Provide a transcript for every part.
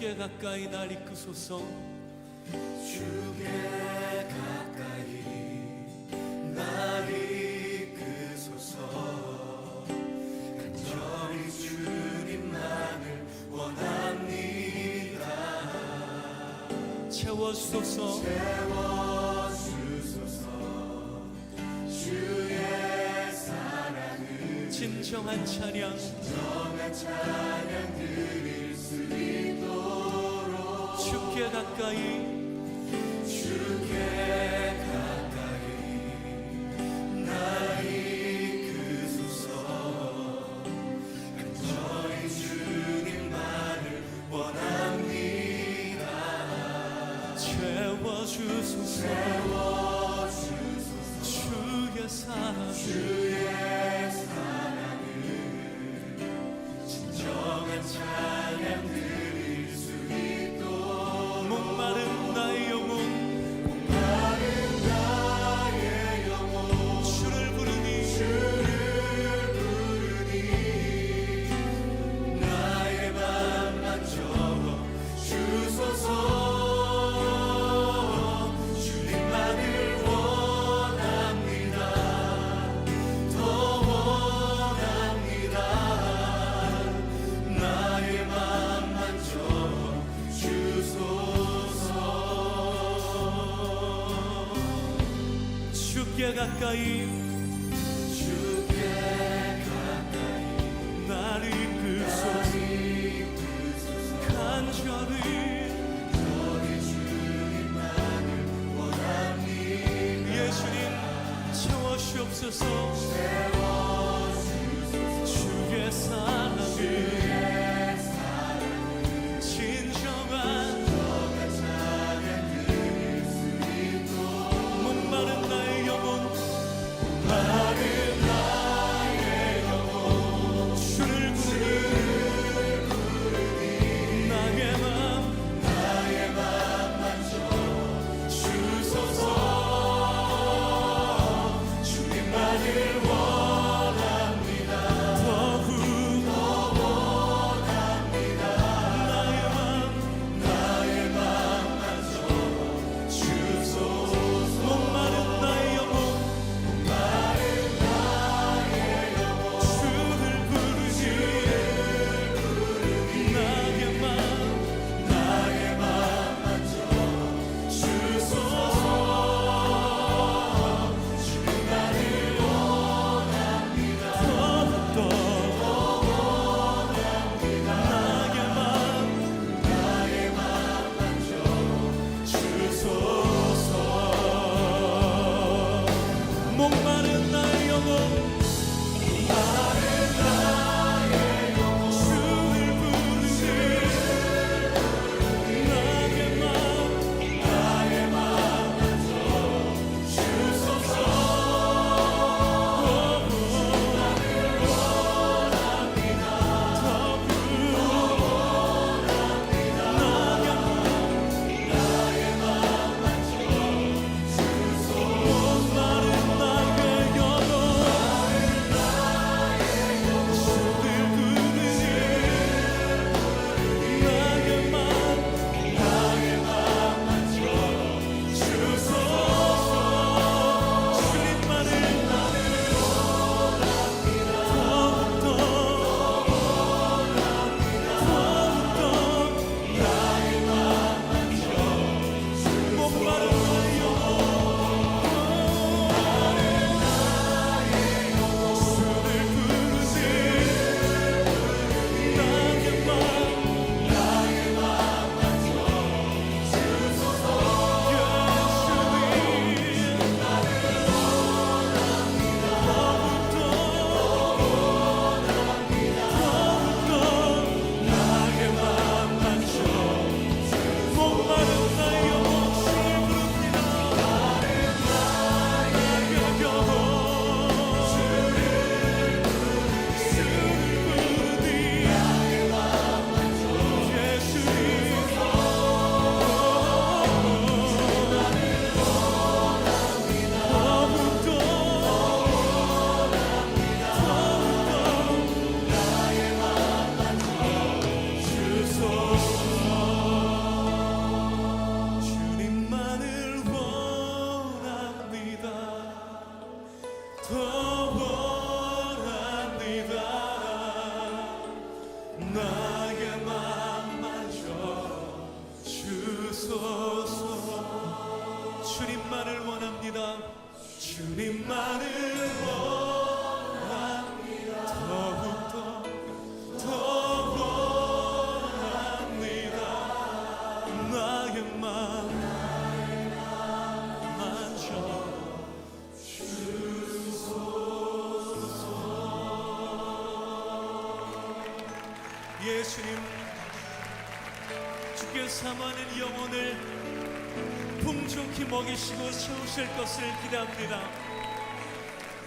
주께 가까이 날 이끄소서. 주께 가까이 날 이끄소서. 간절히 주님만을 원합니다. 채워주소서. 채워주소서. 주의 사랑을 진정한 찬양 드릴 수 있도록 주께 가까이 날 이끄소서. 간절히 주님만을 원합니다. 채워주소서. 주의 사랑을 진정한 찬양 드릴 수 있도록 목마른 나의 영혼 주를 부르니 나의 맘만 적어 주소서. 주님만을 원합니다. 더 원합니다. 나의 맘만 적어 주소서. 주께 가까이 날 이끄소서. 간절히 예수님 채워주옵소서. 주의 사랑을 진정한 목마른 나의 영혼 주를 부르니 나의 맘만 주소서. 주님만을 원합니다. 더욱 나의 맘만 적어 주소서. 목마른 나의 영혼 주를 부르니 나의 맘만 적어 주소서. 주님만을 원합니다. 주님만을 원합니다. 주님만을 원합니다. 더욱더 원합니다. 나의 마음 만져 예수님, 주께 사모하는 영혼을 풍족히 먹이시고 채우실 것을 기대합니다.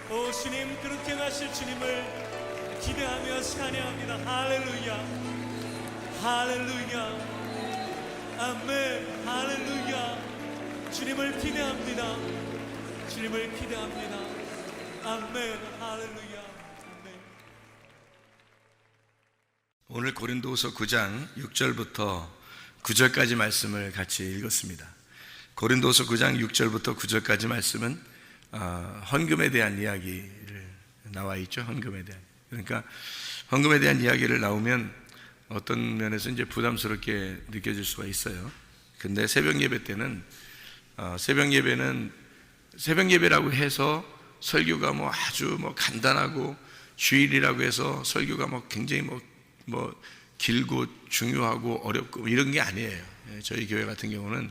오 주님, 그렇게 하실 주님을 기대하며 찬양합니다. 할렐루야, 할렐루야, 아멘, 할렐루야. 주님을 기대합니다. 주님을 기대합니다. 아멘, 할렐루야, 아멘. 오늘 고린도후서 9장 6절부터 9절까지 말씀을 같이 읽었습니다. 고린도후서 9장 6절부터 9절까지 말씀은 헌금에 대한 이야기를 나와 있죠. 헌금에 대한. 그러니까 헌금에 대한 이야기를 나오면 어떤 면에서 이제 부담스럽게 느껴질 수가 있어요. 근데 새벽 예배 때는 새벽 예배라고 해서 설교가 뭐 아주 뭐 간단하고 주일이라고 해서 설교가 뭐 굉장히 뭐 길고 중요하고 어렵고 이런 게 아니에요. 저희 교회 같은 경우는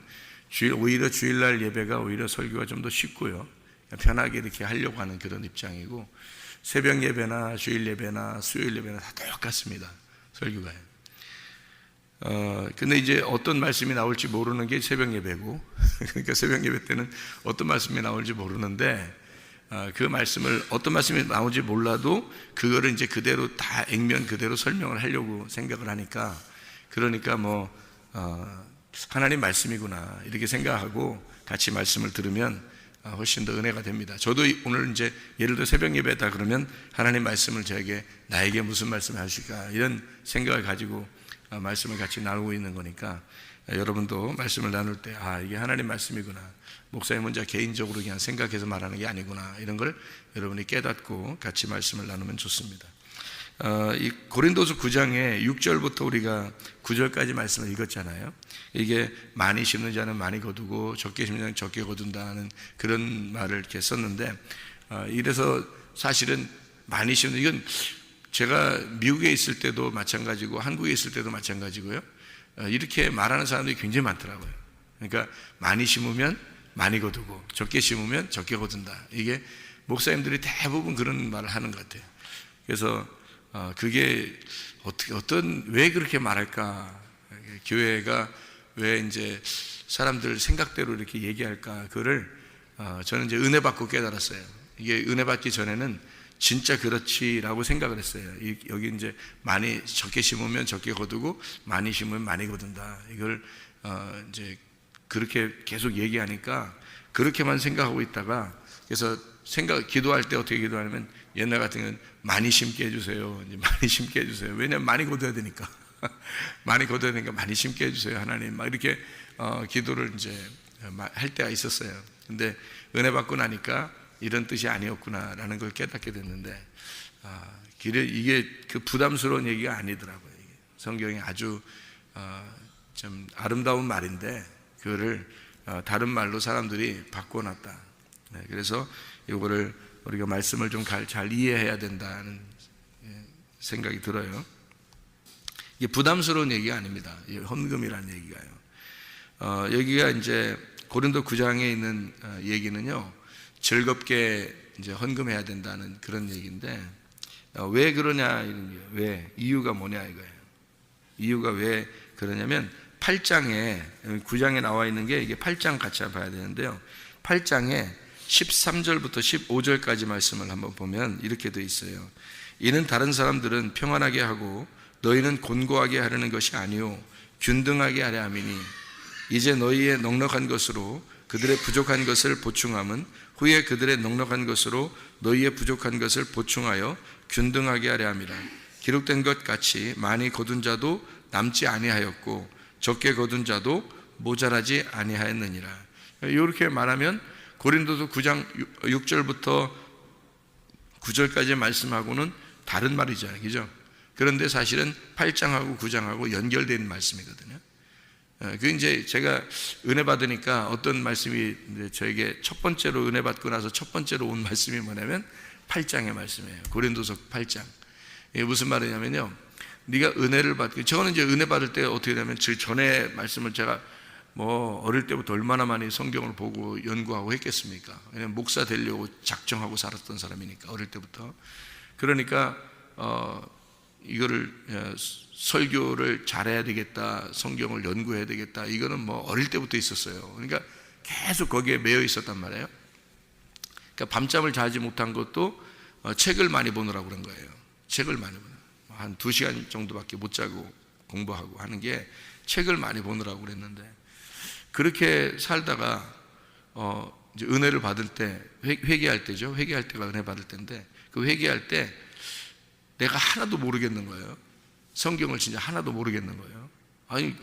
오히려 주일날 예배가 오히려 설교가 좀 더 쉽고요, 편하게 이렇게 하려고 하는 그런 입장이고, 새벽 예배나 주일 예배나 수요일 예배나 다 똑같습니다, 설교가요. 근데 이제 어떤 말씀이 나올지 모르는 게 새벽 예배고, 그러니까 새벽 예배 때는 어떤 말씀이 나올지 모르는데, 그 말씀을 어떤 말씀이 나오지 몰라도 그거를 이제 그대로 다 액면 그대로 설명을 하려고 생각을 하니까, 그러니까 뭐 하나님 말씀이구나 이렇게 생각하고 같이 말씀을 들으면 훨씬 더 은혜가 됩니다. 저도 오늘 이제 예를 들어 새벽 예배다 그러면 하나님 말씀을 나에게 무슨 말씀을 하실까 이런 생각을 가지고 말씀을 같이 나누고 있는 거니까, 여러분도 말씀을 나눌 때 이게 하나님 말씀이구나, 목사님 혼자 개인적으로 그냥 생각해서 말하는 게 아니구나, 이런 걸 여러분이 깨닫고 같이 말씀을 나누면 좋습니다. 이 고린도서 9장에 6절부터 우리가 9절까지 말씀을 읽었잖아요. 이게 많이 심는 자는 많이 거두고 적게 심는 자는 적게 거둔다는 그런 말을 이렇게 썼는데, 이래서 사실은 많이 심는, 이건 제가 미국에 있을 때도 마찬가지고 한국에 있을 때도 마찬가지고요, 이렇게 말하는 사람들이 굉장히 많더라고요. 그러니까 많이 심으면 많이 거두고 적게 심으면 적게 거둔다, 이게 목사님들이 대부분 그런 말을 하는 것 같아요. 그래서 그게 왜 그렇게 말할까, 교회가 왜 이제 사람들 생각대로 이렇게 얘기할까, 그거를 저는 이제 은혜 받고 깨달았어요. 이게 은혜 받기 전에는 진짜 그렇지라고 생각을 했어요. 여기 이제 많이 적게 심으면 적게 거두고 많이 심으면 많이 거둔다, 이걸 이제 그렇게 계속 얘기하니까 그렇게만 생각하고 있다가, 그래서 기도할 때 어떻게 기도하냐면, 옛날 같은 경우는 많이 심게 해주세요, 이제 많이 심게 해주세요. 왜냐면 많이 거둬야 되니까 많이 거둬야 되니까 많이 심게 해주세요 하나님, 막 이렇게 기도를 이제 할 때가 있었어요. 근데 은혜 받고 나니까 이런 뜻이 아니었구나라는 걸 깨닫게 됐는데, 이게 그 부담스러운 얘기가 아니더라고요. 이게 성경이 아주 좀 아름다운 말인데 그거를 다른 말로 사람들이 바꿔놨다. 그래서 이거를 우리가 말씀을 좀 잘 이해해야 된다는 생각이 들어요. 이게 부담스러운 얘기가 아닙니다. 헌금이라는 얘기가요. 여기가 이제 고린도 9장에 있는 얘기는요, 즐겁게 이제 헌금해야 된다는 그런 얘기인데, 왜 그러냐, 왜, 이유가 뭐냐 이거예요. 이유가 왜 그러냐면 8장에, 9장에 나와 있는 게 이게 8장 같이 봐야 되는데요, 8장에 13절부터 15절까지 말씀을 한번 보면 이렇게 되어 있어요. 이는 다른 사람들은 평안하게 하고 너희는 곤고하게 하려는 것이 아니요 균등하게 하려 함이니, 이제 너희의 넉넉한 것으로 그들의 부족한 것을 보충함은 후에 그들의 넉넉한 것으로 너희의 부족한 것을 보충하여 균등하게 하려 함이라. 기록된 것 같이 많이 거둔 자도 남지 아니하였고 적게 거둔 자도 모자라지 아니하였느니라. 이렇게 말하면 고린도서 9장 6절부터 9절까지 말씀하고는 다른 말이잖아요, 그죠? 그런데 사실은 8장하고 9장하고 연결된 말씀이거든요. 그 이제 제가 은혜 받으니까 어떤 말씀이 이제 저에게 첫 번째로 은혜 받고 나서 첫 번째로 온 말씀이 뭐냐면 8장의 말씀이에요. 고린도서 8장. 이게 무슨 말이냐면요. 네가 은혜를 받고, 저는 이제 은혜 받을 때 어떻게 되냐면 그 전에 말씀을 제가 뭐 어릴 때부터 얼마나 많이 성경을 보고 연구하고 했겠습니까? 왜냐면 목사 되려고 작정하고 살았던 사람이니까 어릴 때부터. 그러니까 이거를 설교를 잘해야 되겠다, 성경을 연구해야 되겠다, 이거는 뭐 어릴 때부터 있었어요. 그러니까 계속 거기에 매여 있었단 말이에요. 그러니까 밤잠을 자지 못한 것도 책을 많이 보느라고 그런 거예요. 책을 많이 보느라고. 한 2시간 정도밖에 못 자고 공부하고 하는 게 책을 많이 보느라고 그랬는데, 그렇게 살다가 이제 은혜를 받을 때, 회개할 때죠. 회개할 때가 은혜 받을 때인데, 그 회개할 때 내가 하나도 모르겠는 거예요. 성경을 진짜 하나도 모르겠는 거예요. 아니,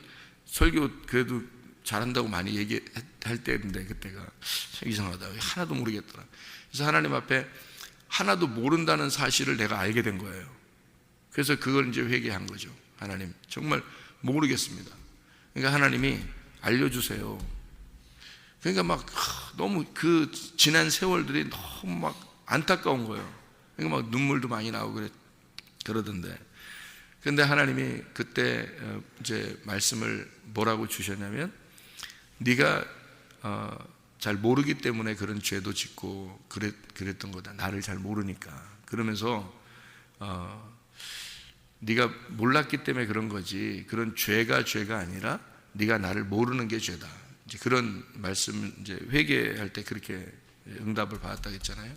설교 그래도 잘한다고 많이 얘기할 때인데, 그때가 이상하다, 하나도 모르겠더라. 그래서 하나님 앞에 하나도 모른다는 사실을 내가 알게 된 거예요. 그래서 그걸 이제 회개한 거죠. 하나님, 정말 모르겠습니다. 그러니까 하나님이 알려주세요. 그러니까 막 너무 그 지난 세월들이 너무 막 안타까운 거예요. 그러니까 막 눈물도 많이 나오고 그러던데, 근데 하나님이 그때 이제 말씀을 뭐라고 주셨냐면, 네가 잘 모르기 때문에 그런 죄도 짓고 그랬던 거다. 나를 잘 모르니까. 그러면서 네가 몰랐기 때문에 그런 거지, 그런 죄가 아니라 네가 나를 모르는 게 죄다. 이제 그런 말씀, 이제 회개할 때 그렇게 응답을 받았다고 했잖아요.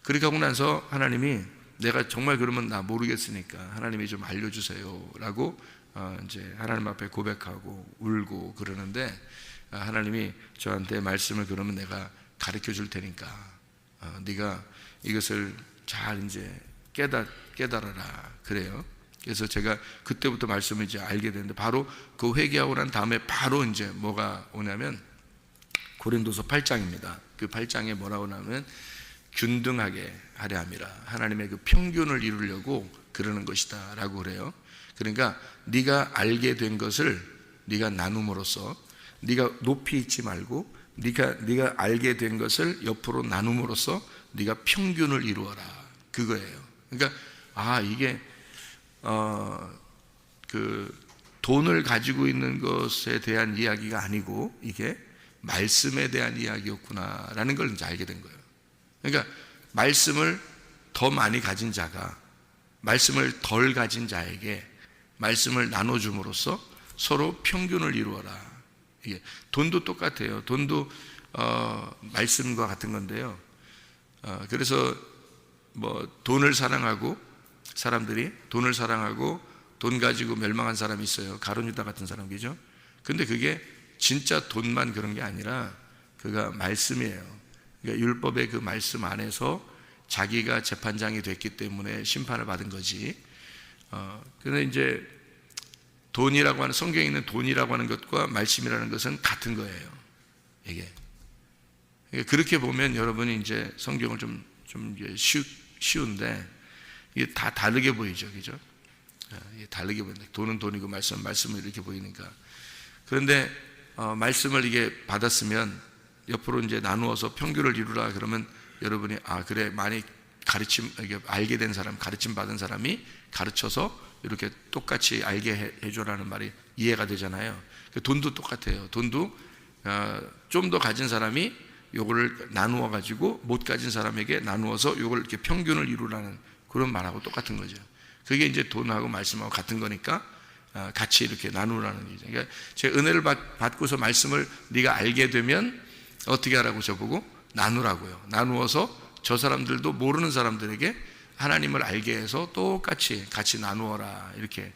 그렇게 하고 나서 하나님이, 내가 정말 그러면 나 모르겠으니까 하나님이 좀 알려주세요 라고 이제 하나님 앞에 고백하고 울고 그러는데, 하나님이 저한테 말씀을, 그러면 내가 가르쳐 줄 테니까 네가 이것을 잘 이제 깨달아라 그래요. 그래서 제가 그때부터 말씀을 이제 알게 됐는데, 바로 그 회개하고 난 다음에 바로 이제 뭐가 오냐면 고린도서 8장입니다. 그 8장에 뭐라고 나오면 균등하게 하려 함이라, 하나님의 그 평균을 이루려고 그러는 것이다 라고 그래요. 그러니까 네가 알게 된 것을 네가 나눔으로써, 네가 높이 있지 말고 네가 알게 된 것을 옆으로 나눔으로써 네가 평균을 이루어라, 그거예요. 그러니까 이게 그 돈을 가지고 있는 것에 대한 이야기가 아니고 이게 말씀에 대한 이야기였구나라는 걸 이제 알게 된 거예요. 그러니까 말씀을 더 많이 가진 자가 말씀을 덜 가진 자에게 말씀을 나눠줌으로써 서로 평균을 이루어라. 이게 돈도 똑같아요. 돈도 말씀과 같은 건데요. 그래서 뭐 돈을 사랑하고, 사람들이 돈을 사랑하고 돈 가지고 멸망한 사람이 있어요. 가룟유다 같은 사람이죠. 근데 그게 진짜 돈만 그런 게 아니라 그가 말씀이에요. 그러니까 율법의 그 말씀 안에서 자기가 재판장이 됐기 때문에 심판을 받은 거지. 근데 이제 돈이라고 하는, 성경에 있는 돈이라고 하는 것과 말씀이라는 것은 같은 거예요. 이게. 그렇게 보면 여러분이 이제 성경을 좀 쉬운데 이게 다 다르게 보이죠, 그죠? 다르게 보인다. 돈은 돈이고 말씀은 이렇게 보이니까. 그런데 말씀을 이게 받았으면 옆으로 이제 나누어서 평균을 이루라 그러면 여러분이 그래, 많이 알게 된 사람, 가르침 받은 사람이 가르쳐서 이렇게 똑같이 알게 해줘라는 말이 이해가 되잖아요. 돈도 똑같아요. 돈도 좀 더 가진 사람이 요거를 나누어 가지고 못 가진 사람에게 나누어서 요걸 이렇게 평균을 이루라는 그런 말하고 똑같은 거죠. 그게 이제 돈하고 말씀하고 같은 거니까 같이 이렇게 나누라는 거죠. 그러니까 제 은혜를 받고서 말씀을 네가 알게 되면 어떻게 하라고 저보고? 나누라고요. 나누어서 저 사람들도 모르는 사람들에게 하나님을 알게 해서 똑같이 같이 나누어라, 이렇게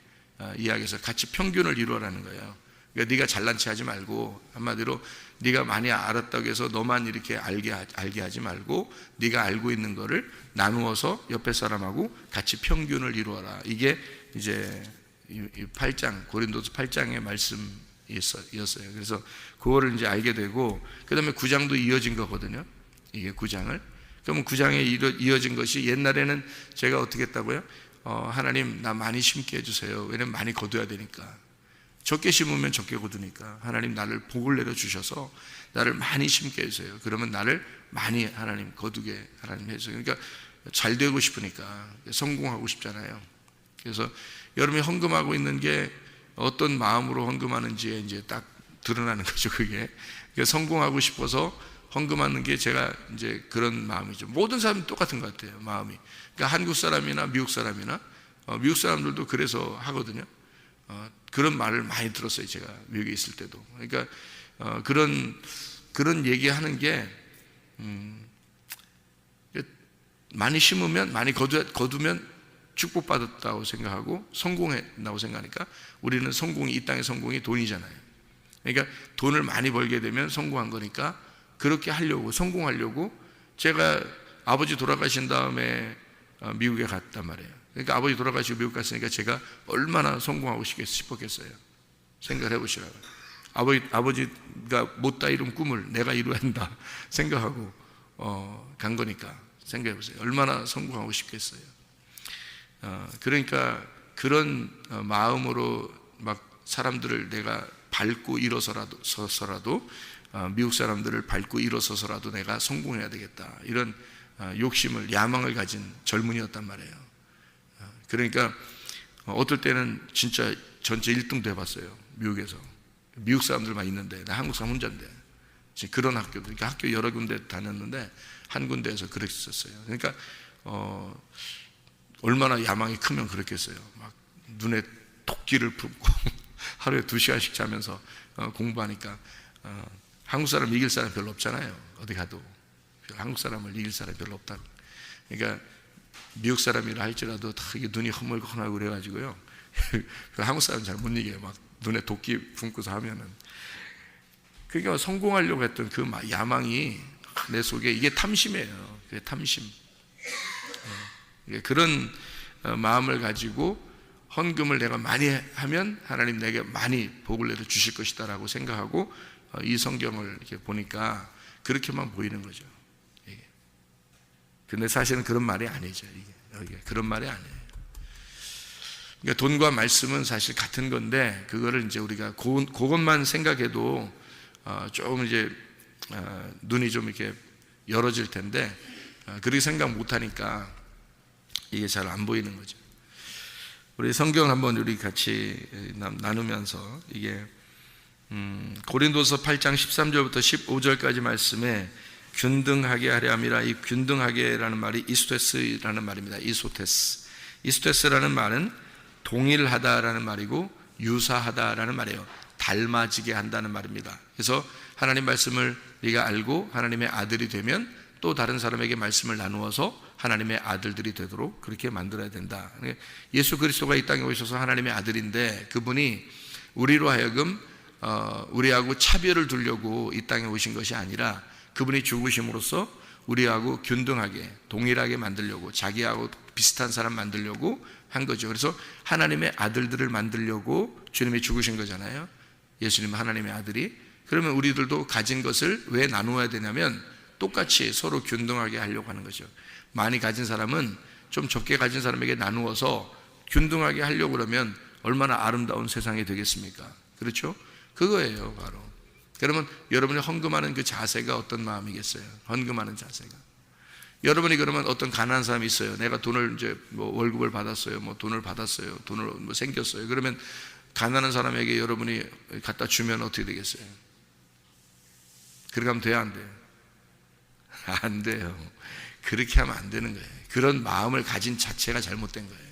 이야기해서 같이 평균을 이루어라는 거예요. 그러니까 네가 잘난 체 하지 말고, 한마디로 네가 많이 알았다고 해서 너만 이렇게 알게 하지 말고 네가 알고 있는 거를 나누어서 옆에 사람하고 같이 평균을 이루어라. 이게 이제 이 8장, 고린도서 8장의 말씀이었어요. 그래서 그거를 이제 알게 되고, 그 다음에 9장도 이어진 거거든요. 이게 9장을. 그러면 9장에 이어진 것이, 옛날에는 제가 어떻게 했다고요? 하나님 나 많이 심게 해주세요. 왜냐면 많이 거둬야 되니까. 적게 심으면 적게 거두니까 하나님 나를 복을 내려 주셔서 나를 많이 심게 해주세요. 그러면 나를 많이 하나님 거두게 하나님 해서, 그러니까 잘 되고 싶으니까 성공하고 싶잖아요. 그래서 여러분이 헌금하고 있는 게 어떤 마음으로 헌금하는지에 이제 딱 드러나는 거죠. 그게 그러니까 성공하고 싶어서 헌금하는 게 제가 이제 그런 마음이죠. 모든 사람이 똑같은 것 같아요, 마음이. 그러니까 한국 사람이나 미국 사람이나 미국 사람들도 그래서 하거든요. 그런 말을 많이 들었어요, 제가 미국에 있을 때도. 그러니까 그런 얘기하는 게 많이 심으면 많이 거두면 축복받았다고 생각하고 성공했다고 생각하니까, 우리는 성공이, 이 땅의 성공이 돈이잖아요. 그러니까 돈을 많이 벌게 되면 성공한 거니까 그렇게 하려고, 성공하려고. 제가 아버지 돌아가신 다음에 미국에 갔단 말이에요. 그러니까 아버지 돌아가시고 미국 갔으니까 제가 얼마나 성공하고 싶었겠어요. 생각을 해보시라고요. 아버지가 못다 이룬 꿈을 내가 이루어야 한다 생각하고 간 거니까 생각해 보세요. 얼마나 성공하고 싶겠어요. 그러니까 그런 마음으로 막 사람들을 내가 밟고 일어서라도 미국 사람들을 밟고 일어서서라도 내가 성공해야 되겠다, 이런 욕심을, 야망을 가진 젊은이였단 말이에요. 그러니까 어떨 때는 진짜 전체 1등도 해봤어요, 미국에서. 미국 사람들만 있는데 나 한국 사람 혼자인데. 그런 학교도, 그러니까 학교 여러 군데 다녔는데 한 군데에서 그랬었어요. 그러니까 얼마나 야망이 크면 그렇겠어요. 막 눈에 토끼를 품고 하루에 2시간씩 자면서 공부하니까 한국 사람 이길 사람 별로 없잖아요. 어디 가도 한국 사람을 이길 사람이 별로 없다. 그러니까 미국 사람이라 할지라도 다 이게 눈이 허물허물하고 그래가지고요. 한국 사람은 잘 못 이겨요. 막 눈에 도끼 품고서 하면은. 그러니까 성공하려고 했던 그 야망이 내 속에, 이게 탐심이에요. 그게 탐심. 그런 마음을 가지고 헌금을 내가 많이 하면 하나님 내게 많이 복을 내려 주실 것이다 라고 생각하고 이 성경을 이렇게 보니까 그렇게만 보이는 거죠. 근데 사실은 그런 말이 아니죠. 이게 그런 말이 아니에요. 그러니까 돈과 말씀은 사실 같은 건데, 그거를 이제 우리가 그것만 생각해도 조금 이제 눈이 좀 이렇게 열어질 텐데, 그렇게 생각 못하니까 이게 잘 안 보이는 거죠. 우리 성경 한번 우리 같이 나누면서, 이게 고린도서 8장 13절부터 15절까지 말씀에 균등하게 하려 함이라. 이 균등하게라는 말이 이소테스라는 말입니다. 이소테스라는 말은 동일하다라는 말이고 유사하다라는 말이에요. 닮아지게 한다는 말입니다. 그래서 하나님 말씀을 네가 알고 하나님의 아들이 되면 또 다른 사람에게 말씀을 나누어서 하나님의 아들들이 되도록 그렇게 만들어야 된다. 예수 그리스도가 이 땅에 오셔서 하나님의 아들인데, 그분이 우리로 하여금 우리하고 차별을 두려고 이 땅에 오신 것이 아니라, 그분이 죽으심으로써 우리하고 균등하게 동일하게 만들려고, 자기하고 비슷한 사람 만들려고 한 거죠. 그래서 하나님의 아들들을 만들려고 주님이 죽으신 거잖아요. 예수님은 하나님의 아들이. 그러면 우리들도 가진 것을 왜 나누어야 되냐면 똑같이 서로 균등하게 하려고 하는 거죠. 많이 가진 사람은 좀 적게 가진 사람에게 나누어서 균등하게 하려고 그러면 얼마나 아름다운 세상이 되겠습니까? 그렇죠? 그거예요, 바로. 그러면 여러분이 헌금하는 그 자세가 어떤 마음이겠어요? 헌금하는 자세가. 여러분이 그러면 어떤 가난한 사람이 있어요. 내가 돈을 이제 뭐 월급을 받았어요. 뭐 돈을 받았어요. 돈을 뭐 생겼어요. 그러면 가난한 사람에게 여러분이 갖다 주면 어떻게 되겠어요? 그렇게 하면 돼요, 안 돼요? 안 돼요. 그렇게 하면 안 되는 거예요. 그런 마음을 가진 자체가 잘못된 거예요.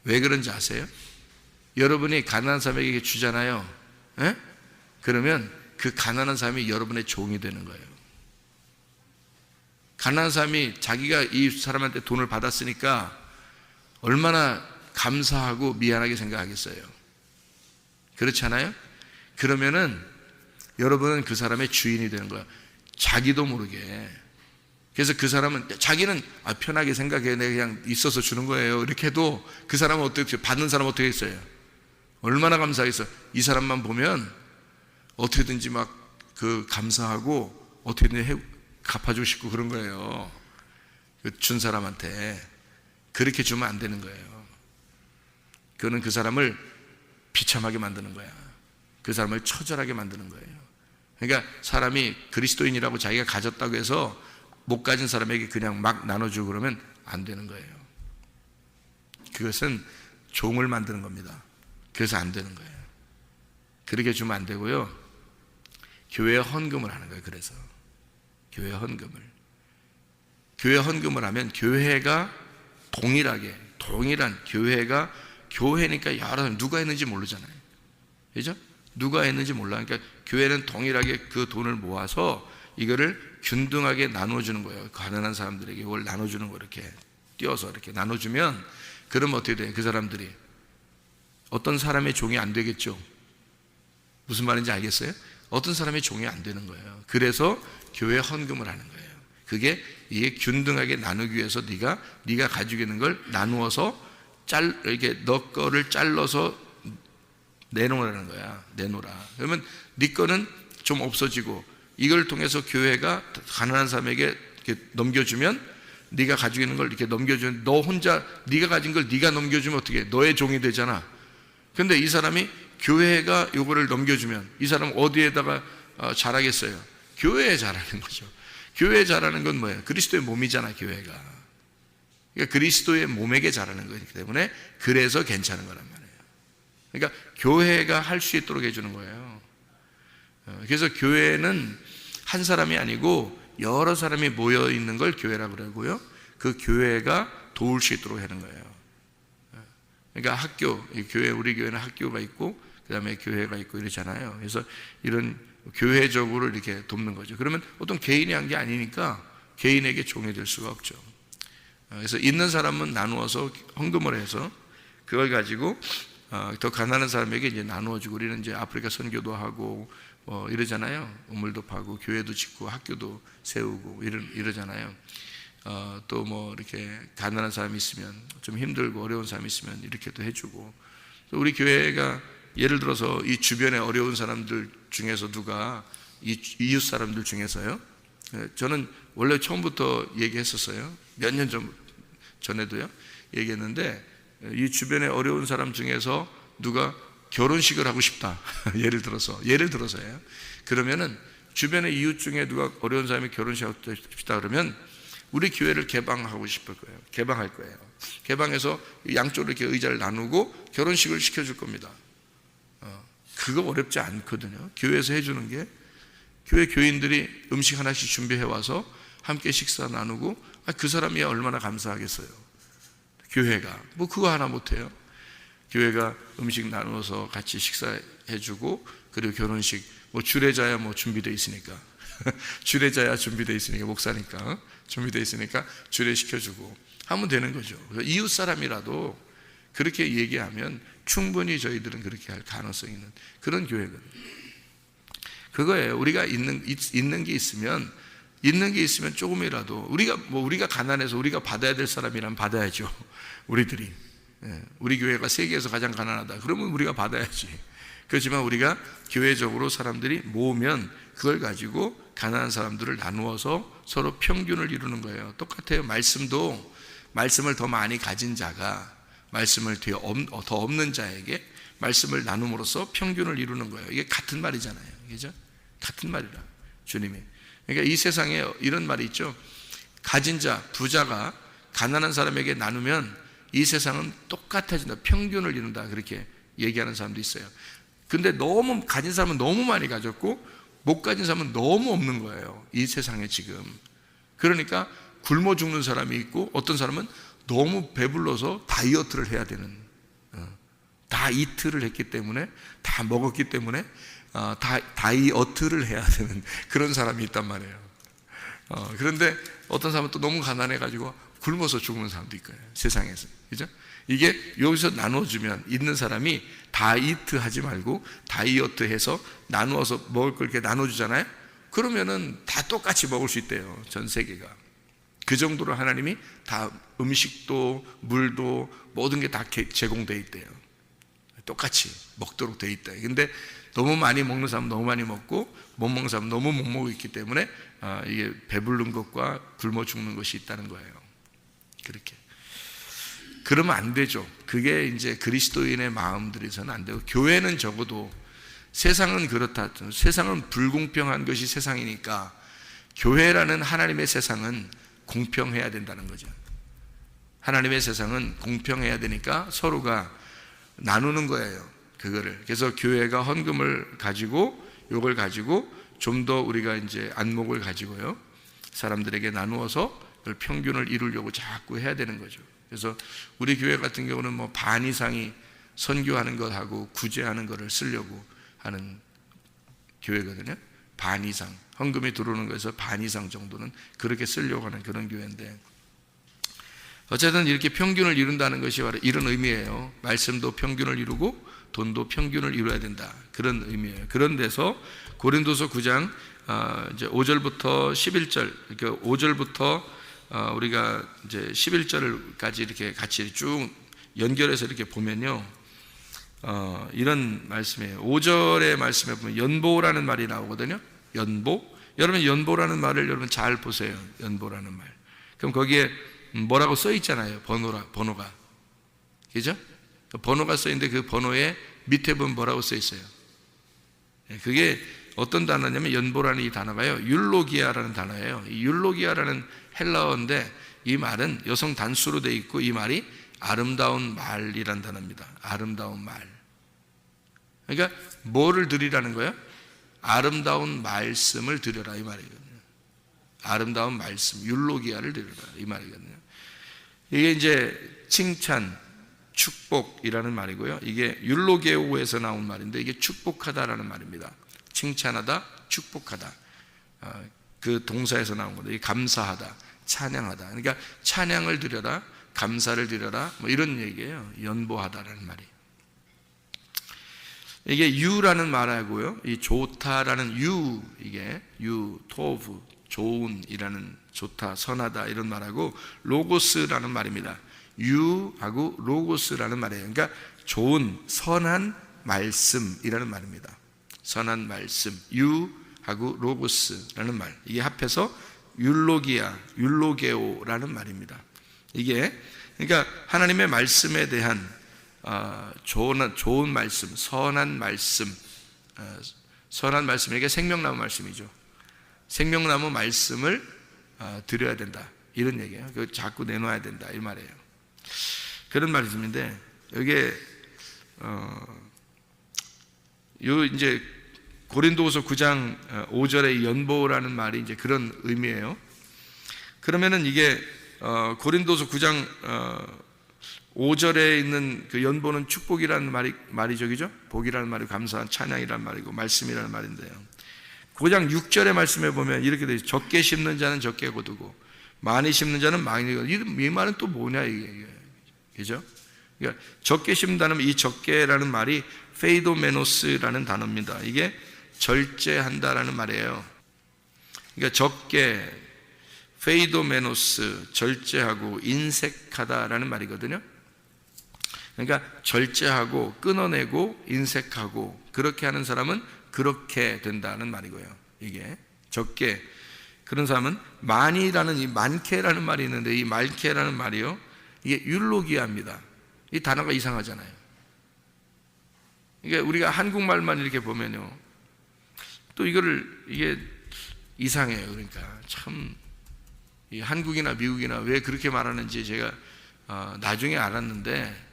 왜 그런지 아세요? 여러분이 가난한 사람에게 주잖아요. 에? 그러면 그 가난한 사람이 여러분의 종이 되는 거예요. 가난한 사람이 자기가 이 사람한테 돈을 받았으니까 얼마나 감사하고 미안하게 생각하겠어요. 그렇잖아요? 그러면은 여러분은 그 사람의 주인이 되는 거야. 자기도 모르게. 그래서 그 사람은 자기는 편하게 생각해, 내가 그냥 있어서 주는 거예요, 이렇게 해도 그 사람은 어떻게, 받는 사람은 어떻게 했어요? 얼마나 감사하겠어. 이 사람만 보면 어떻게든지 막 그 감사하고 어떻게든지 갚아주고 싶고 그런 거예요. 준 사람한테. 그렇게 주면 안 되는 거예요. 그거는 그 사람을 비참하게 만드는 거야. 그 사람을 처절하게 만드는 거예요. 그러니까 사람이 그리스도인이라고 자기가 가졌다고 해서 못 가진 사람에게 그냥 막 나눠주고 그러면 안 되는 거예요. 그것은 종을 만드는 겁니다. 그래서 안 되는 거예요. 그렇게 주면 안 되고요. 교회에 헌금을 하는 거예요. 그래서 교회 헌금을 하면 교회가 동일한 교회니까 여러 사람 누가 했는지 모르잖아요. 그죠? 누가 했는지 몰라. 그러니까 교회는 동일하게 그 돈을 모아서 이거를 균등하게 나눠주는 거예요. 가난한 사람들에게 이걸 나눠주는 거, 이렇게 띄어서 이렇게 나눠주면, 그러면 어떻게 돼요? 그 사람들이 어떤 사람의 종이 안 되겠죠. 무슨 말인지 알겠어요? 어떤 사람의 종이 안 되는 거예요. 그래서 교회 헌금을 하는 거예요. 이게 균등하게 나누기 위해서 네가 가지고 있는 걸 나누어서 이렇게 너 거를 잘라서 내놓으라는 거야. 내놓으라. 그러면 네 거는 좀 없어지고, 이걸 통해서 교회가 가난한 사람에게 이렇게 넘겨주면, 네가 가지고 있는 걸 이렇게 넘겨주면, 너 혼자 네가 가진 걸 네가 넘겨주면 어떻게 해? 너의 종이 되잖아. 근데 이 사람이 교회가 요거를 넘겨주면 이 사람 어디에다가 잘하겠어요? 교회에 잘하는 거죠. 교회에 잘하는 건 뭐예요? 그리스도의 몸이잖아, 교회가. 그러니까 그리스도의 몸에게 잘하는 거기 때문에 그래서 괜찮은 거란 말이에요. 그러니까 교회가 할 수 있도록 해주는 거예요. 그래서 교회는 한 사람이 아니고 여러 사람이 모여 있는 걸 교회라고 그러고요. 그 교회가 도울 수 있도록 하는 거예요. 그러니까 우리 교회는 학교가 있고, 그 다음에 교회가 있고 이러잖아요. 그래서 이런 교회적으로 이렇게 돕는 거죠. 그러면 어떤 개인이 한 게 아니니까 개인에게 종이 될 수가 없죠. 그래서 있는 사람은 나누어서 헌금을 해서 그걸 가지고 더 가난한 사람에게 이제 나누어주고, 우리는 이제 아프리카 선교도 하고 이러잖아요. 우물도 파고 교회도 짓고 학교도 세우고 이러잖아요. 또 뭐 이렇게 가난한 사람이 있으면, 좀 힘들고 어려운 사람이 있으면 이렇게도 해주고. 우리 교회가 예를 들어서 이 주변에 어려운 사람들 중에서 누가 이웃 사람들 중에서요, 저는 원래 처음부터 얘기했었어요. 몇 년 전에도요 얘기했는데, 이 주변에 어려운 사람 중에서 누가 결혼식을 하고 싶다. 예를 들어서요. 그러면은 주변에 이웃 중에 누가 어려운 사람이 결혼식 하고 싶다 그러면 우리 교회를 개방하고 싶을 거예요. 개방할 거예요. 개방해서 양쪽으로 이렇게 의자를 나누고 결혼식을 시켜줄 겁니다. 그거 어렵지 않거든요. 교회에서 해주는 게, 교회 교인들이 음식 하나씩 준비해 와서 함께 식사 나누고, 그 사람이 얼마나 감사하겠어요. 교회가 뭐 그거 하나 못해요. 교회가 음식 나누어서 같이 식사해주고, 그리고 결혼식 뭐 주례자야 뭐 준비되어 있으니까 주례자야 준비되어 있으니까, 목사니까 준비되어 있으니까 주례시켜주고 하면 되는 거죠. 이웃 사람이라도 그렇게 얘기하면 충분히 저희들은 그렇게 할 가능성이 있는 그런 교회거든요. 그거예요. 우리가 있는 게 있으면 조금이라도 우리가 가난해서 우리가 받아야 될 사람이라면 받아야죠. 우리들이. 우리 교회가 세계에서 가장 가난하다. 그러면 우리가 받아야지. 그렇지만 우리가 교회적으로 사람들이 모으면 그걸 가지고 가난한 사람들을 나누어서 서로 평균을 이루는 거예요. 똑같아요. 말씀을 더 많이 가진 자가 말씀을 더 없는 자에게 말씀을 나눔으로써 평균을 이루는 거예요. 이게 같은 말이잖아요. 그죠? 같은 말이라, 주님이. 그러니까 이 세상에 이런 말이 있죠. 가진 자, 부자가 가난한 사람에게 나누면 이 세상은 똑같아진다. 평균을 이룬다. 그렇게 얘기하는 사람도 있어요. 근데 너무 가진 사람은 너무 많이 가졌고 못 가진 사람은 너무 없는 거예요. 이 세상에 지금. 그러니까 굶어 죽는 사람이 있고, 어떤 사람은 너무 배불러서 다이어트를 해야 되는, 다 이틀을 했기 때문에, 다 먹었기 때문에 다이어트를 해야 되는 그런 사람이 있단 말이에요. 그런데 어떤 사람은 또 너무 가난해가지고 굶어서 죽는 사람도 있고요. 세상에서. 그죠? 이게 여기서 나눠주면, 있는 사람이 다이어트 하지 말고 다이어트 해서 나누어서 먹을 걸 이렇게 나눠주잖아요. 그러면은 다 똑같이 먹을 수 있대요. 전 세계가. 그 정도로 하나님이 다 음식도 물도 모든 게 다 제공되어 있대요. 똑같이 먹도록 되어 있다. 근데 너무 많이 먹는 사람은 너무 많이 먹고, 못 먹는 사람은 너무 못 먹고 있기 때문에 이게 배부른 것과 굶어 죽는 것이 있다는 거예요. 그렇게. 그러면 안 되죠. 그게 이제 그리스도인의 마음들에서는 안 되고, 교회는 적어도, 세상은 그렇다. 세상은 불공평한 것이 세상이니까 교회라는 하나님의 세상은 공평해야 된다는 거죠. 하나님의 세상은 공평해야 되니까 서로가 나누는 거예요. 그거를. 그래서 교회가 헌금을 가지고, 요걸 가지고 좀 더 우리가 이제 안목을 가지고요, 사람들에게 나누어서 그걸 평균을 이루려고 자꾸 해야 되는 거죠. 그래서 우리 교회 같은 경우는 뭐 반 이상이 선교하는 것하고 구제하는 것을 쓰려고 하는 교회거든요. 반 이상, 헌금이 들어오는 것에서 반 이상 정도는 그렇게 쓰려고 하는 그런 교회인데, 어쨌든 이렇게 평균을 이룬다는 것이 바로 이런 의미예요. 말씀도 평균을 이루고 돈도 평균을 이루어야 된다, 그런 의미예요. 그런 데서 고린도서 9장 이제 5절부터 11절, 그러니까 5절부터 우리가 이제 11절까지 이렇게 같이 쭉 연결해서 이렇게 보면요, 이런 말씀이에요. 5절의 말씀에 보면 연보라는 말이 나오거든요. 연보. 여러분, 연보라는 말을 여러분 잘 보세요. 연보라는 말. 그럼 거기에 뭐라고 써 있잖아요. 번호가. 그죠? 번호가 써 있는데 그 번호에 밑에 보면 뭐라고 써 있어요. 그게 어떤 단어냐면, 연보라는 이 단어가요, 율로기아라는 단어예요. 이 율로기아라는 헬라어인데 이 말은 여성 단수로 되어 있고, 이 말이 아름다운 말이란 단어입니다. 아름다운 말. 그러니까 뭐를 드리라는 거예요? 아름다운 말씀을 드려라, 이 말이거든요. 아름다운 말씀, 율로기아를 드려라, 이 말이거든요. 이게 이제 칭찬, 축복이라는 말이고요. 이게 율로게오에서 나온 말인데, 이게 축복하다라는 말입니다. 칭찬하다, 축복하다. 그 동사에서 나온 건데, 감사하다, 찬양하다. 그러니까 찬양을 드려라, 감사를 드려라, 뭐 이런 얘기예요. 연보하다라는 말이. 이게 유라는 말하고요, 이 좋다라는 유, 이게 유, 토브, 좋은이라는, 좋다, 선하다 이런 말하고, 로고스라는 말입니다. 유하고 로고스라는 말이에요. 그러니까 좋은, 선한 말씀이라는 말입니다. 선한 말씀, 유하고 로고스라는 말, 이게 합해서 율로기아, 율로게오라는 말입니다. 이게 그러니까 하나님의 말씀에 대한 좋은 말씀, 선한 말씀, 선한 말씀, 이게 생명나무 말씀이죠. 생명나무 말씀을 드려야 된다, 이런 얘기예요. 그거 자꾸 내놓아야 된다, 이 말이에요. 그런 말씀인데, 여기에 요 이제 고린도후서 9장 5절의 연보라는 말이 이제 그런 의미예요. 그러면은 이게 고린도서 9장 5절에 있는 그 연보는 축복이라는 말이죠, 그죠? 복이라는 말이고, 감사한 찬양이라는 말이고, 말씀이라는 말인데요. 9장 6절의 말씀에 보면 이렇게 되어 있어요. 적게 심는 자는 적게 거두고 많이 심는 자는 많이 거두고. 이 말은 또 뭐냐, 이게, 그죠? 그러니까 적게 심는다는, 이 적게라는 말이 페이도메노스라는 단어입니다. 이게 절제한다라는 말이에요. 그러니까 적게, 페이도메노스, 절제하고 인색하다라는 말이거든요. 그러니까 절제하고 끊어내고 인색하고 그렇게 하는 사람은 그렇게 된다는 말이고요. 이게 적게, 그런 사람은 많이라는, 이 많게라는 말이 있는데, 이 많게라는 말이요, 이게 율로기아입니다. 이 단어가 이상하잖아요. 그러니까 우리가 한국말만 이렇게 보면요, 또 이게 이상해요. 그러니까 참, 이 한국이나 미국이나 왜 그렇게 말하는지 제가 나중에 알았는데,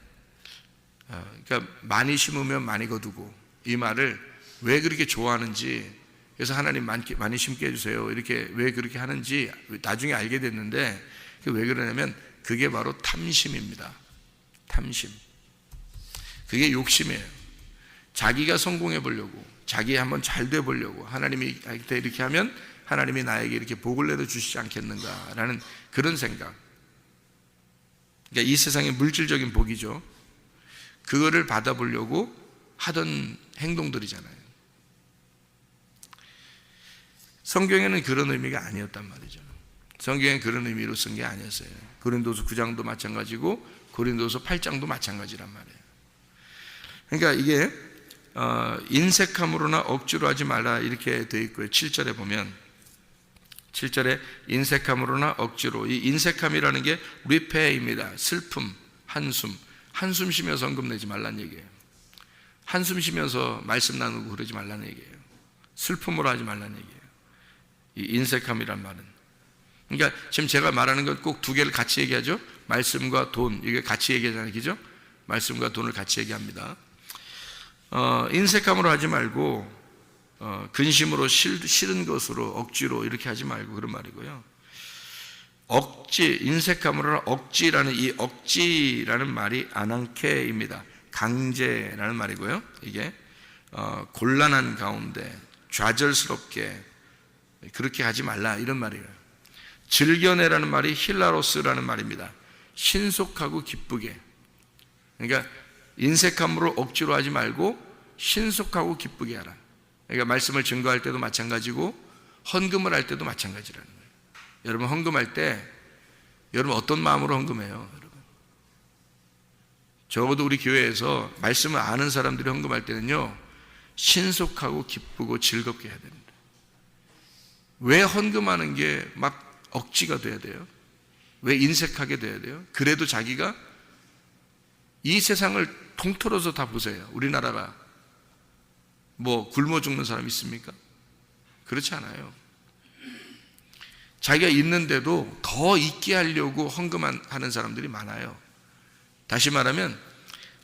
그러니까 많이 심으면 많이 거두고, 이 말을 왜 그렇게 좋아하는지, 그래서 하나님 많이 심게 해주세요, 이렇게 왜 그렇게 하는지 나중에 알게 됐는데, 왜 그러냐면 그게 바로 탐심입니다. 탐심. 그게 욕심이에요. 자기가 성공해 보려고, 자기 한번 잘 돼 보려고, 하나님이 이렇게 하면 하나님이 나에게 이렇게 복을 내려 주시지 않겠는가라는 그런 생각. 그러니까 이 세상의 물질적인 복이죠. 그거를 받아보려고 하던 행동들이잖아요. 성경에는 그런 의미가 아니었단 말이죠. 성경에는 그런 의미로 쓴 게 아니었어요. 고린도서 9장도 마찬가지고 고린도서 8장도 마찬가지란 말이에요. 그러니까 이게 인색함으로나 억지로 하지 말라, 이렇게 되어 있고요. 7절에 보면, 7절에 인색함으로나 억지로, 이 인색함이라는 게 리페입니다. 슬픔, 한숨 쉬면서 헌금 내지 말란 얘기예요. 한숨 쉬면서 말씀 나누고 그러지 말란 얘기예요. 슬픔으로 하지 말란 얘기예요. 이 인색함이란 말은. 그러니까 지금 제가 말하는 건 꼭 두 개를 같이 얘기하죠. 말씀과 돈, 이게 같이 얘기하잖아요, 그죠? 말씀과 돈을 같이 얘기합니다. 인색함으로 하지 말고 근심으로 싫은 것으로 억지로 이렇게 하지 말고 그런 말이고요. 억지, 인색함으로는 억지라는 이 억지라는 말이 아난케입니다. 강제라는 말이고요. 이게 곤란한 가운데 좌절스럽게 그렇게 하지 말라 이런 말이에요. 즐겨내라는 말이 힐라로스라는 말입니다. 신속하고 기쁘게. 그러니까 인색함으로 억지로 하지 말고 신속하고 기쁘게 하라. 그러니까 말씀을 증거할 때도 마찬가지고 헌금을 할 때도 마찬가지라는 거예요. 여러분 헌금할 때 여러분 어떤 마음으로 헌금해요? 여러분 적어도 우리 교회에서 말씀을 아는 사람들이 헌금할 때는요 신속하고 기쁘고 즐겁게 해야 됩니다. 왜 헌금하는 게 막 억지가 돼야 돼요? 왜 인색하게 돼야 돼요? 그래도 자기가 이 세상을 통틀어서 다 보세요. 우리나라가 뭐 굶어 죽는 사람 있습니까? 그렇지 않아요. 자기가 있는데도 더 있게 하려고 헌금하는 사람들이 많아요. 다시 말하면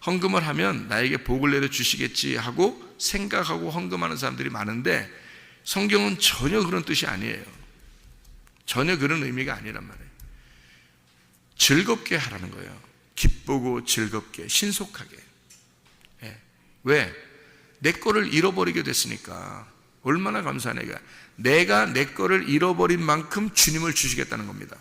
헌금을 하면 나에게 복을 내려 주시겠지 하고 생각하고 헌금하는 사람들이 많은데 성경은 전혀 그런 뜻이 아니에요. 전혀 그런 의미가 아니란 말이에요. 즐겁게 하라는 거예요. 기쁘고 즐겁게 신속하게. 왜? 내 거를 잃어버리게 됐으니까 얼마나 감사하네요. 내가 내 거를 잃어버린 만큼 주님을 주시겠다는 겁니다.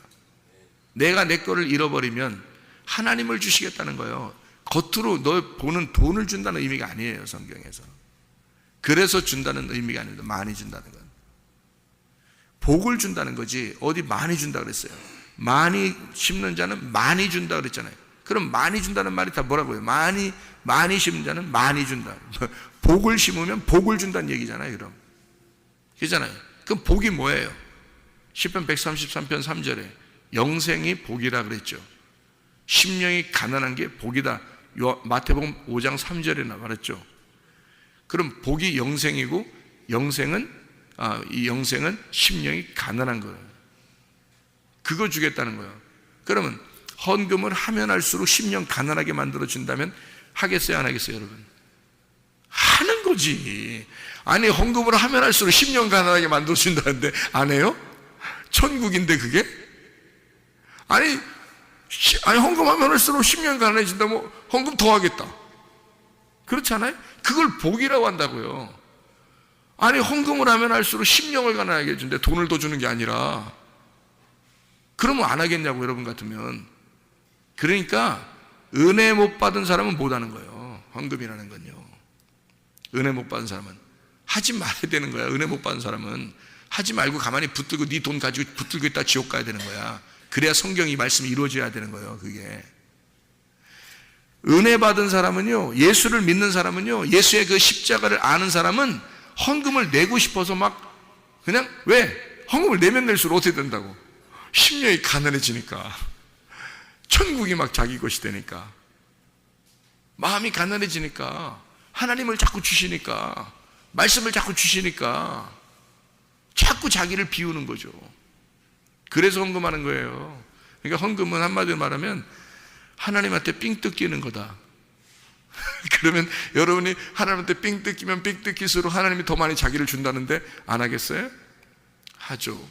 내가 내 거를 잃어버리면 하나님을 주시겠다는 거예요. 겉으로 너 보는 돈을 준다는 의미가 아니에요, 성경에서. 그래서 준다는 의미가 아닙니다. 많이 준다는 건. 복을 준다는 거지 어디 많이 준다 그랬어요. 많이 심는 자는 많이 준다 그랬잖아요. 그럼 많이 준다는 말이 다 뭐라고요? 많이 심는 자는 많이 준다. 복을 심으면 복을 준다는 얘기잖아요. 그럼 그잖아요. 그럼 복이 뭐예요? 시편 133편 3절에 영생이 복이라 그랬죠. 심령이 가난한 게 복이다. 마태복음 5장 3절에 말했죠. 그럼 복이 영생이고 이 영생은 심령이 가난한 거예요. 그거 주겠다는 거예요. 그러면 헌금을 하면 할수록 심령 가난하게 만들어 준다면 하겠어요, 안 하겠어요, 여러분? 하는 거지. 아니 헌금을 하면 할수록 심령 가난하게 만들어 준다는데 안 해요? 천국인데 그게? 아니 헌금하면 할수록 심령 가난해진다면 헌금 더 하겠다. 그렇지 않아요? 그걸 복이라고 한다고요. 아니 헌금을 하면 할수록 심령을 가난하게 해준대. 돈을 더 주는 게 아니라. 그러면 안 하겠냐고 여러분 같으면. 그러니까 은혜 못 받은 사람은 못 하는 거예요. 헌금이라는 건요. 은혜 못 받은 사람은 하지 말아야 되는 거야. 은혜 못 받은 사람은 하지 말고 가만히 붙들고 네 돈 가지고 붙들고 있다 지옥 가야 되는 거야. 그래야 성경이 말씀이 이루어져야 되는 거예요. 그게 은혜 받은 사람은요, 예수를 믿는 사람은요, 예수의 그 십자가를 아는 사람은 헌금을 내고 싶어서 막 그냥 왜? 헌금을 내면 낼수록 어떻게 된다고? 심령이 가난해지니까. 천국이 막 자기 것이 되니까. 마음이 가난해지니까. 하나님을 자꾸 주시니까. 말씀을 자꾸 주시니까. 자꾸 자기를 비우는 거죠. 그래서 헌금하는 거예요. 그러니까 헌금은 한마디로 말하면 하나님한테 삥 뜯기는 거다. 그러면 여러분이 하나님한테 삥 뜯기면 삥 뜯기수록 하나님이 더 많이 자기를 준다는데 안 하겠어요? 하죠.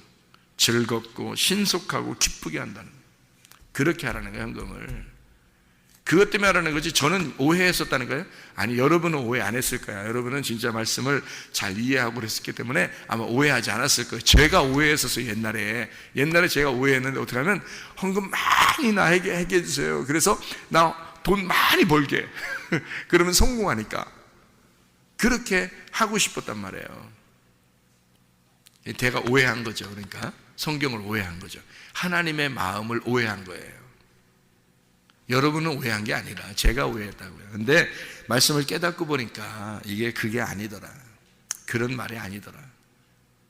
즐겁고 신속하고 기쁘게 한다는 거예요. 그렇게 하라는 거예요, 헌금을. 그것 때문에 하라는 거지 저는 오해했었다는 거예요? 아니, 여러분은 오해 안 했을 거예요. 여러분은 진짜 말씀을 잘 이해하고 그랬기 때문에 아마 오해하지 않았을 거예요. 제가 오해했었어요. 옛날에 제가 오해했는데 어떻게 하면 헌금 많이 나에게 해주세요. 그래서 나 돈 많이 벌게. 그러면 성공하니까 그렇게 하고 싶었단 말이에요. 제가 오해한 거죠. 그러니까 성경을 오해한 거죠. 하나님의 마음을 오해한 거예요. 여러분은 오해한 게 아니라 제가 오해했다고요. 근데 말씀을 깨닫고 보니까 이게 그게 아니더라. 그런 말이 아니더라.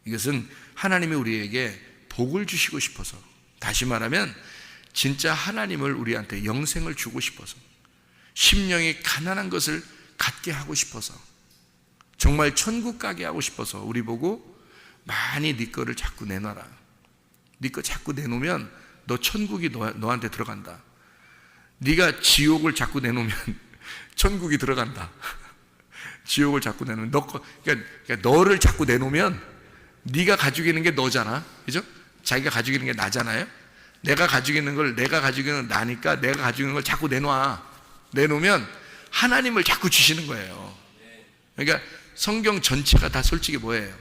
이것은 하나님이 우리에게 복을 주시고 싶어서, 다시 말하면 진짜 하나님을 우리한테 영생을 주고 싶어서, 심령이 가난한 것을 갖게 하고 싶어서, 정말 천국 가게 하고 싶어서 우리 보고 많이 네 거를 자꾸 내놔라. 네 거 자꾸 내놓으면 너 천국이 너한테 들어간다. 네가 지옥을 자꾸 내놓으면 천국이 들어간다. 지옥을 자꾸 내놓으면 그러니까 너를 자꾸 내놓으면 네가 가지고 있는 게 너잖아, 그죠? 자기가 가지고 있는 게 나잖아요. 내가 가지고 있는 걸, 내가 가지고 있는 건 나니까 내가 가지고 있는 걸 자꾸 내놓으면 하나님을 자꾸 주시는 거예요. 그러니까 성경 전체가 다 솔직히 뭐예요?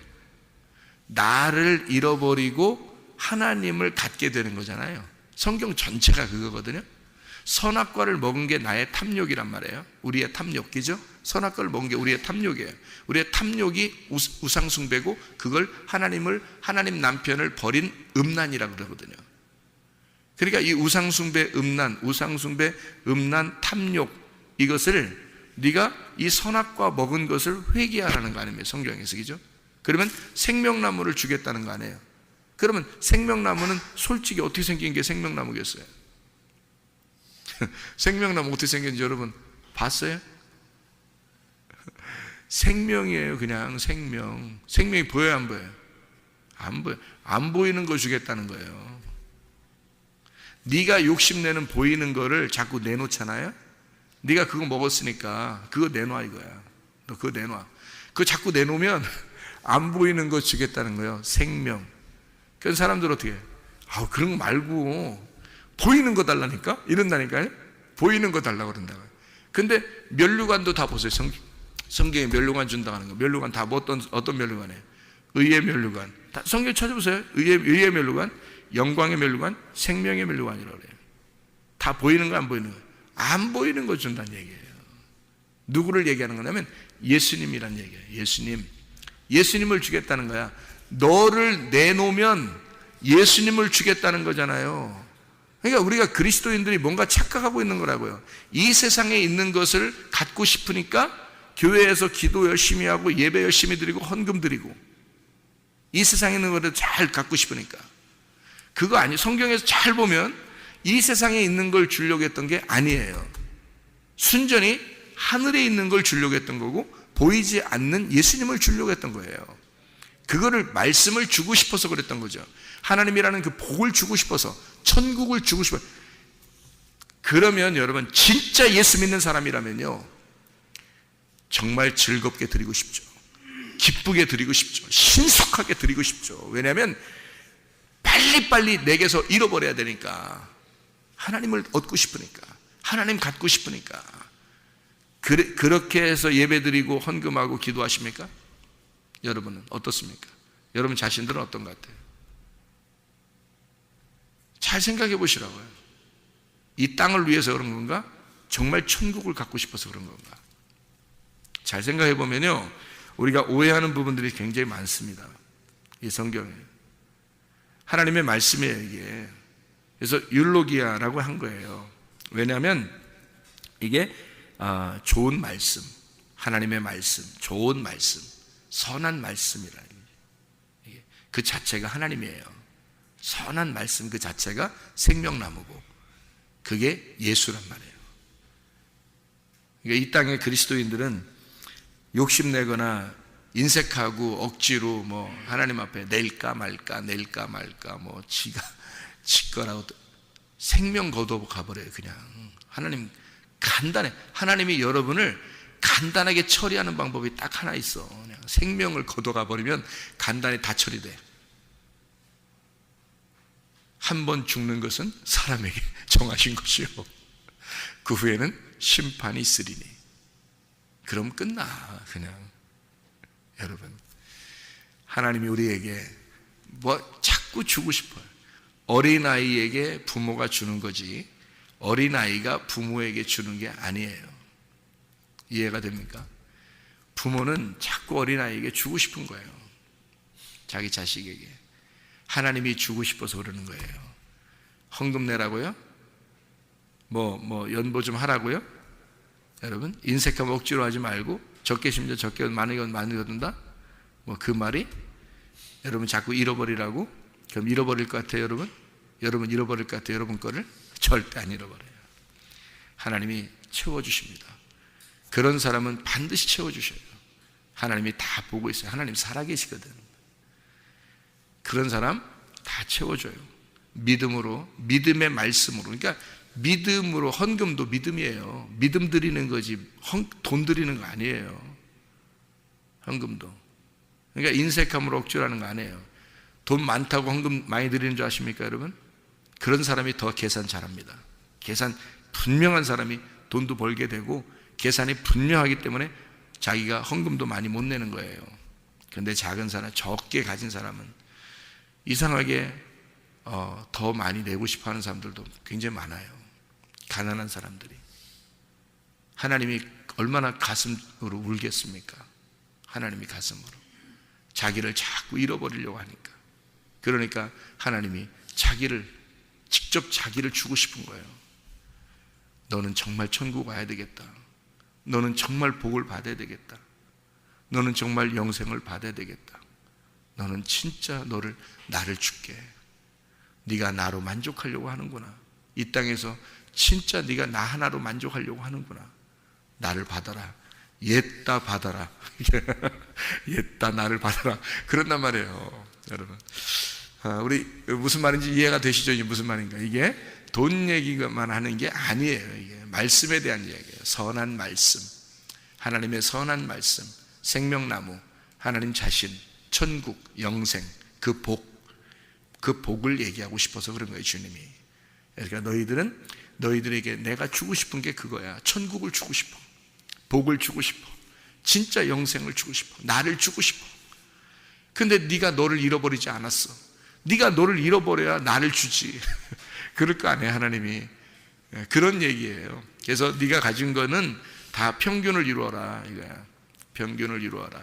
나를 잃어버리고 하나님을 갖게 되는 거잖아요. 성경 전체가 그거거든요. 선악과를 먹은 게 나의 탐욕이란 말이에요. 우리의 탐욕, 그죠? 선악과를 먹은 게 우리의 탐욕이에요. 우리의 탐욕이 우상숭배고, 그걸 하나님 남편을 버린 음란이라고 그러거든요. 그러니까 이 우상숭배 음란, 탐욕, 이것을 네가 이 선악과 먹은 것을 회개하라는 거 아닙니까? 성경에서, 그죠? 그러면 생명나무를 주겠다는 거 아니에요? 그러면 생명나무는 솔직히 어떻게 생긴 게 생명나무겠어요? 생명나무 어떻게 생겼는지 여러분 봤어요? 생명이에요. 그냥 생명. 생명이 보여요, 안 보여요? 안 보여요. 안 보이는 거 주겠다는 거예요. 네가 욕심내는 보이는 거를 자꾸 내놓잖아요. 네가 그거 먹었으니까 그거 내놔 이거야. 너 그거 내놔. 그거 자꾸 내놓으면 안 보이는 거 주겠다는 거예요. 생명. 그런 사람들 어떻게 해요? 그런 거 말고 보이는 거 달라니까? 이런다니까요? 보이는 거 달라고 그런다고요. 근데 면류관도 다 보세요. 성경에 면류관 준다고 하는 거. 면류관 다 어떤 면류관이에요? 의의 면류관. 다 성경 찾아보세요. 의의 면류관, 영광의 면류관, 생명의 면류관이라고 그래요. 다 보이는 거 안 보이는 거? 안 보이는 거 준다는 얘기예요. 누구를 얘기하는 거냐면 예수님이란 얘기예요. 예수님을 주겠다는 거야. 너를 내놓으면 예수님을 주겠다는 거잖아요. 그러니까 우리가 그리스도인들이 뭔가 착각하고 있는 거라고요. 이 세상에 있는 것을 갖고 싶으니까 교회에서 기도 열심히 하고 예배 열심히 드리고 헌금 드리고, 이 세상에 있는 것을 잘 갖고 싶으니까. 그거 아니에요. 성경에서 잘 보면 이 세상에 있는 걸 주려고 했던 게 아니에요. 순전히 하늘에 있는 걸 주려고 했던 거고, 보이지 않는 예수님을 주려고 했던 거예요. 그거를 말씀을 주고 싶어서 그랬던 거죠. 하나님이라는 그 복을 주고 싶어서, 천국을 주고 싶어요. 그러면 여러분 진짜 예수 믿는 사람이라면요, 정말 즐겁게 드리고 싶죠. 기쁘게 드리고 싶죠. 신속하게 드리고 싶죠. 왜냐하면 빨리빨리 내게서 잃어버려야 되니까. 하나님을 얻고 싶으니까, 하나님 갖고 싶으니까. 그렇게 해서 예배드리고 헌금하고 기도하십니까? 여러분은 어떻습니까? 여러분 자신들은 어떤 것 같아요? 잘 생각해 보시라고요. 이 땅을 위해서 그런 건가? 정말 천국을 갖고 싶어서 그런 건가? 잘 생각해 보면요, 우리가 오해하는 부분들이 굉장히 많습니다. 이 성경에 하나님의 말씀이에요, 이게. 그래서 율로기아라고 한 거예요. 왜냐하면 이게 좋은 말씀, 하나님의 말씀, 좋은 말씀, 선한 말씀이라는 게, 그 자체가 하나님이에요. 선한 말씀 그 자체가 생명나무고, 그게 예수란 말이에요. 그러니까 이 땅의 그리스도인들은 욕심내거나 인색하고 억지로 뭐 하나님 앞에 낼까 말까 뭐 지거라고 생명 거두어 가버려요. 그냥 하나님 간단해. 하나님이 여러분을 간단하게 처리하는 방법이 딱 하나 있어. 그냥 생명을 거둬가 버리면 간단히 다 처리돼. 한 번 죽는 것은 사람에게 정하신 것이요, 그 후에는 심판이 있으리니. 그럼 끝나. 그냥 여러분, 하나님이 우리에게 뭐 자꾸 주고 싶어요. 어린아이에게 부모가 주는 거지 어린아이가 부모에게 주는 게 아니에요. 이해가 됩니까? 부모는 자꾸 어린아이에게 주고 싶은 거예요. 자기 자식에게. 하나님이 주고 싶어서 그러는 거예요. 헌금 내라고요? 뭐 연보 좀 하라고요? 여러분, 인색하면 억지로 하지 말고 적게 심지어 적게 많이 거둔다? 뭐 그 말이 여러분 자꾸 잃어버리라고? 그럼 잃어버릴 것 같아요, 여러분? 여러분 잃어버릴 것 같아요, 여러분 거를? 절대 안 잃어버려요. 하나님이 채워주십니다. 그런 사람은 반드시 채워주셔요. 하나님이 다 보고 있어요. 하나님 살아계시거든. 그런 사람 다 채워줘요. 믿음으로, 믿음의 말씀으로. 그러니까 믿음으로, 헌금도 믿음이에요. 믿음 드리는 거지 돈 드리는 거 아니에요. 헌금도. 그러니까 인색함으로 억지로 하는 거 아니에요. 돈 많다고 헌금 많이 드리는 줄 아십니까, 여러분? 그런 사람이 더 계산 잘합니다. 계산 분명한 사람이 돈도 벌게 되고 계산이 분명하기 때문에 자기가 헌금도 많이 못 내는 거예요. 그런데 작은 사람, 적게 가진 사람은 이상하게 더 많이 내고 싶어 하는 사람들도 굉장히 많아요. 가난한 사람들이. 하나님이 얼마나 가슴으로 울겠습니까? 하나님이 가슴으로. 자기를 자꾸 잃어버리려고 하니까. 그러니까 하나님이 직접 자기를 주고 싶은 거예요. 너는 정말 천국 와야 되겠다. 너는 정말 복을 받아야 되겠다. 너는 정말 영생을 받아야 되겠다. 너는 진짜 나를 줄게. 네가 나로 만족하려고 하는구나. 이 땅에서 진짜 네가 나 하나로 만족하려고 하는구나. 나를 받아라. 옛다 받아라. 옛다 나를 받아라. 그런단 말이에요, 여러분. 우리 무슨 말인지 이해가 되시죠? 이게 무슨 말인가? 이게 돈 얘기만 하는 게 아니에요. 이게 말씀에 대한 이야기예요. 선한 말씀, 하나님의 선한 말씀, 생명나무, 하나님 자신, 천국, 영생, 그 복을 얘기하고 싶어서 그런 거예요, 주님이. 그러니까 너희들에게 내가 주고 싶은 게 그거야. 천국을 주고 싶어. 복을 주고 싶어. 진짜 영생을 주고 싶어. 나를 주고 싶어. 근데 네가 너를 잃어버리지 않았어. 네가 너를 잃어버려야 나를 주지. 그럴 거 아니에요, 하나님이. 그런 얘기예요. 그래서 네가 가진 거는 다 평균을 이루어라, 이거야. 평균을 이루어라.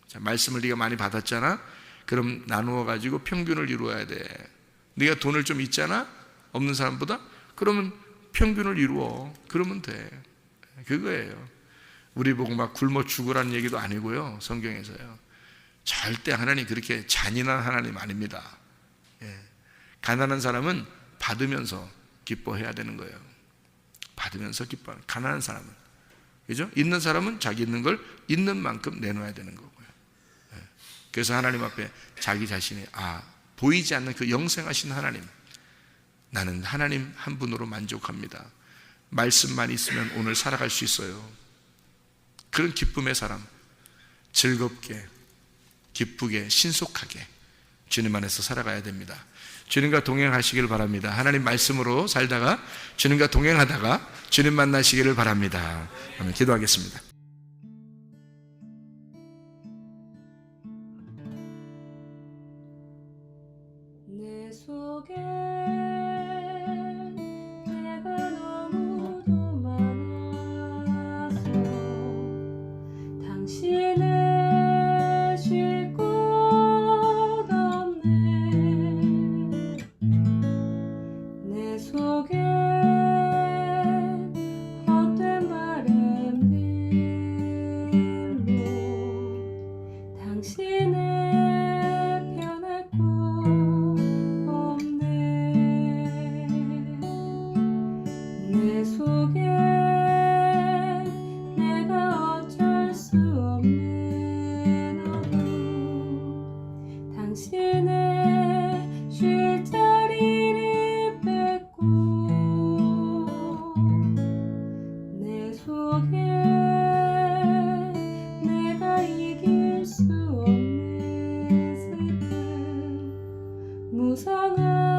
자, 말씀을 네가 많이 받았잖아. 그럼 나누어 가지고 평균을 이루어야 돼. 네가 돈을 좀 있잖아, 없는 사람보다. 그러면 평균을 이루어. 그러면 돼. 그거예요. 우리 보고 막 굶어 죽으라는 얘기도 아니고요, 성경에서요. 절대 하나님 그렇게 잔인한 하나님 아닙니다. 가난한 사람은 받으면서 기뻐해야 되는 거예요. 받으면서 기뻐하는, 가난한 사람은. 그죠? 있는 사람은 자기 있는 걸 있는 만큼 내놓아야 되는 거고요. 그래서 하나님 앞에 자기 자신이 보이지 않는 그 영생하신 하나님, 나는 하나님 한 분으로 만족합니다. 말씀만 있으면 오늘 살아갈 수 있어요. 그런 기쁨의 사람, 즐겁게, 기쁘게, 신속하게 주님 안에서 살아가야 됩니다. 주님과 동행하시길 바랍니다. 하나님 말씀으로 살다가 주님과 동행하다가 주님 만나시기를 바랍니다. 아멘. 기도하겠습니다. 내 속에 내가 너무도 많아서 당신을 쉴 곳 없네. 내 속에 헛된 바램들로 당신을 변할 곳 없네. 내 속에 내가 어쩔 수 없는 어둠, 당신의 쉴 자리를 뺏고 내 속에 내가 이길 수 없는 슬픔, 무성한